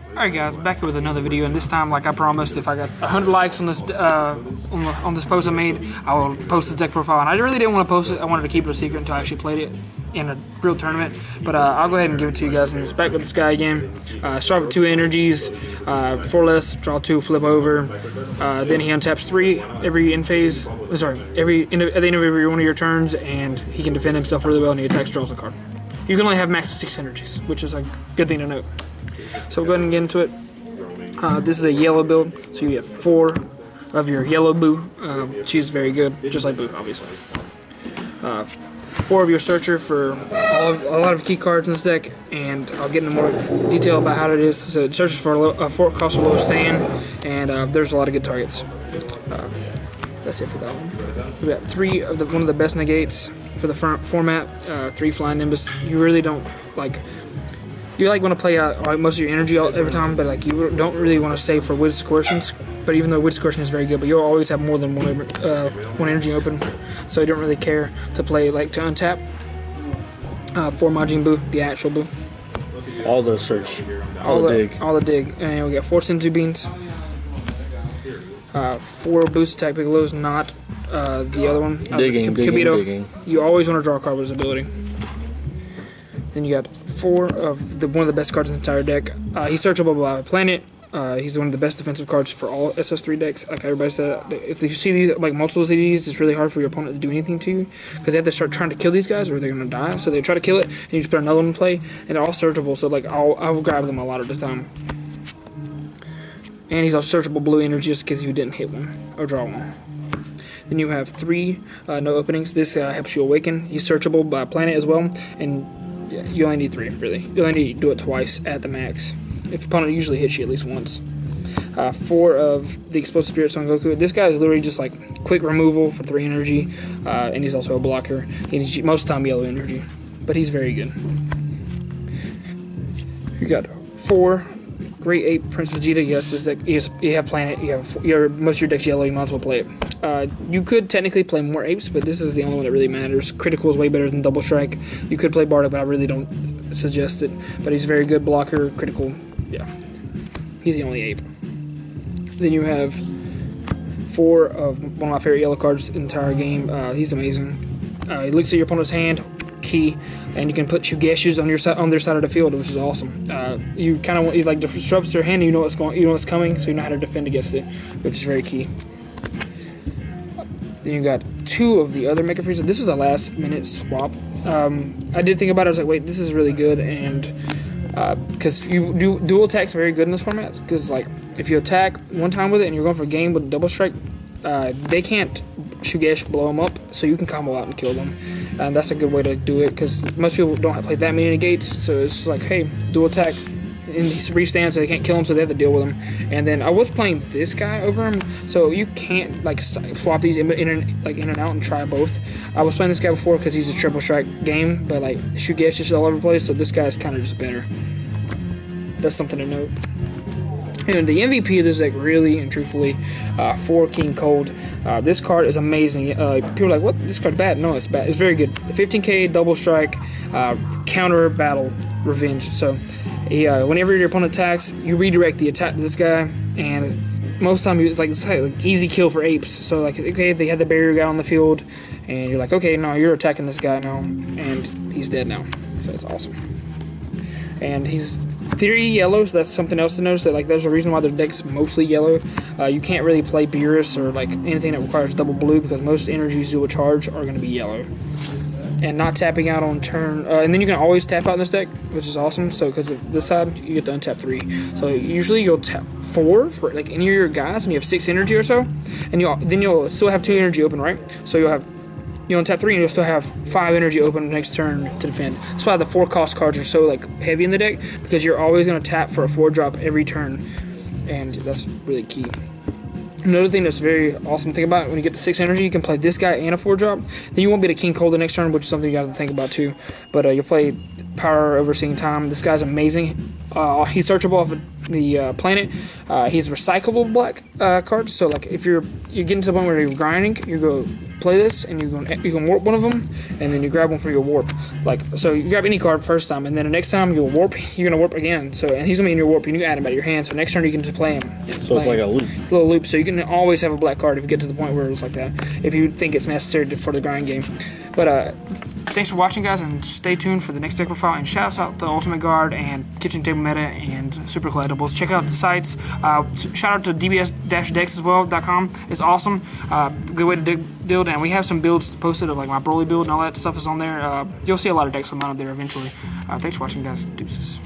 Alright guys, back here with another video, and this time, like I promised, if I got 100 likes on this on this post I made, I will post this deck profile. And I really didn't want to post it. I wanted to keep it a secret until I actually played it in a real tournament. But I'll go ahead and give it to you guys. And it's back with this guy again. Start with 2 energies, 4 less, draw 2, flip over. Then he untaps 3 every end phase. Sorry, at the end of every one of your turns, and he can defend himself really well. And he attacks, draws a card. You can only have max of 6 energies, which is a good thing to note. So we'll go ahead and get into it. This is a yellow build, so you get 4 of your yellow Boo. She's very good, just like Boo, obviously. 4 of your Searcher for a lot of key cards in this deck, and I'll get into more detail about how it is. So it searches for 4 cost or lower sand, and there's a lot of good targets. That's it for that one. We got 3 of one of the best negates for the format. 3 Flying Nimbus. You really don't like. You want to play most of your energy every time, but like you don't really want to save for Wizard's Coercions. But even though Wizard's Coercion is very good, but you'll always have more than one energy open, so you don't really care to play to untap. 4 Majin Buu, the actual Buu. All the search, all the dig, and we got 4 Senzu Beans. 4 boost attack Piccolos, not the other one. Digging. You always want to draw a card with his ability. Then you got 4 of one of the best cards in the entire deck. He's searchable by planet. He's one of the best defensive cards for all SS3 decks. Like everybody said, if you see these multiple of these, it's really hard for your opponent to do anything to you because they have to start trying to kill these guys or they're gonna die. So they try to kill it, and you just put another one in play, and they're all searchable. So I'll grab them a lot of the time. And he's also searchable blue energy just because you didn't hit one or draw one. Then you have 3 no openings. This helps you awaken. He's searchable by planet as well, and you only need 3, really. You only need to do it twice at the max. If your opponent usually hits you at least once. 4 of the Explosive Spirit Son Goku. This guy is literally just like quick removal for 3 energy, and he's also a blocker. He's most of the time yellow energy, but he's very good. You got 4 Great Ape Prince Vegeta. Yes, this deck, you have planet. You have most of your deck's yellow. You might as well play it. You could technically play more apes, but this is the only one that really matters. Critical is way better than Double Strike. You could play Bardock, but I really don't suggest it. But he's very good blocker. Critical, yeah. He's the only ape. Then you have 4 of one of my favorite yellow cards in the entire game. He's amazing. He looks at your opponent's hand. Key, and you can put Shugeshus on their side of the field, which is awesome. You kind of want disrupts their hand, and you know what's coming, so you know how to defend against it, which is very key. Then you got 2 of the other Mecha Frieza. This was a last minute swap. I did think about it. I was like, wait, this is really good, and because dual attack's very good in this format. Because like if you attack one time with it and you're going for a game with Double Strike, they can't Shugesh blow them up, so you can combo out and kill them. And that's a good way to do it because most people don't play that many negates, so it's like, hey, dual attack, and he's restand, so they can't kill him, so they have to deal with him. And then I was playing this guy over him, so you can't swap these in and out and try both. I was playing this guy before because he's a triple strike game, but Shugesh is just all over the place, so this guy's kind of just better. That's something to note. And the MVP of this deck, really and truthfully, 4 King Cold. This card is amazing. People are like, what? This card's bad. No, it's bad. It's very good. 15k, double strike, counter battle, revenge. So, whenever your opponent attacks, you redirect the attack to this guy, and most of the time it's like easy kill for apes. So, okay, they had the barrier guy on the field, and you're like, okay, no, you're attacking this guy now, and he's dead now. So, it's awesome. And he's 3 yellow, so that's something else to notice. That there's a reason why their deck's mostly yellow. You can't really play Beerus or anything that requires double blue because most energies you will charge are going to be yellow. And not tapping out on turn, and then you can always tap out in this deck, which is awesome. So because of this side, you get to untap 3. So usually you'll tap 4 for any of your guys, and you have 6 energy or so, and then you'll still have 2 energy open, right? So you'll untap 3 and you'll still have 5 energy open next turn to defend. That's why the 4 cost cards are so heavy in the deck, because you're always going to tap for a 4-drop every turn, and that's really key. Another thing that's very awesome to think about, when you get to 6 energy, you can play this guy and a 4-drop. Then you won't be the King Cold the next turn, which is something you got to think about too. But you'll play Power Overseeing Time. This guy's amazing. He's searchable off of the planet. He's recyclable black cards. So like if you're getting to the point where you're grinding, you go play this and you can warp one of them, and then you grab one for your warp. Like so, you grab any card first time, and then the next time you'll warp, you're gonna warp again. So and he's gonna be in your warp, and you can add him out of your hand. So next turn you can just play him. So it's like a loop. It's a little loop. So you can always have a black card if you get to the point where it's like that. If you think it's necessary for the grind game. But thanks for watching, guys, and stay tuned for the next deck profile. And shouts out to Ultimate Guard and Kitchen Table Meta and Super Collectibles. Check out the sites. Shout out to dbs-dex.com. It's awesome. Good way to build, and we have some builds posted of like my Broly build and all that stuff is on there. You'll see a lot of decks on mine up there eventually. Thanks for watching, guys. Deuces.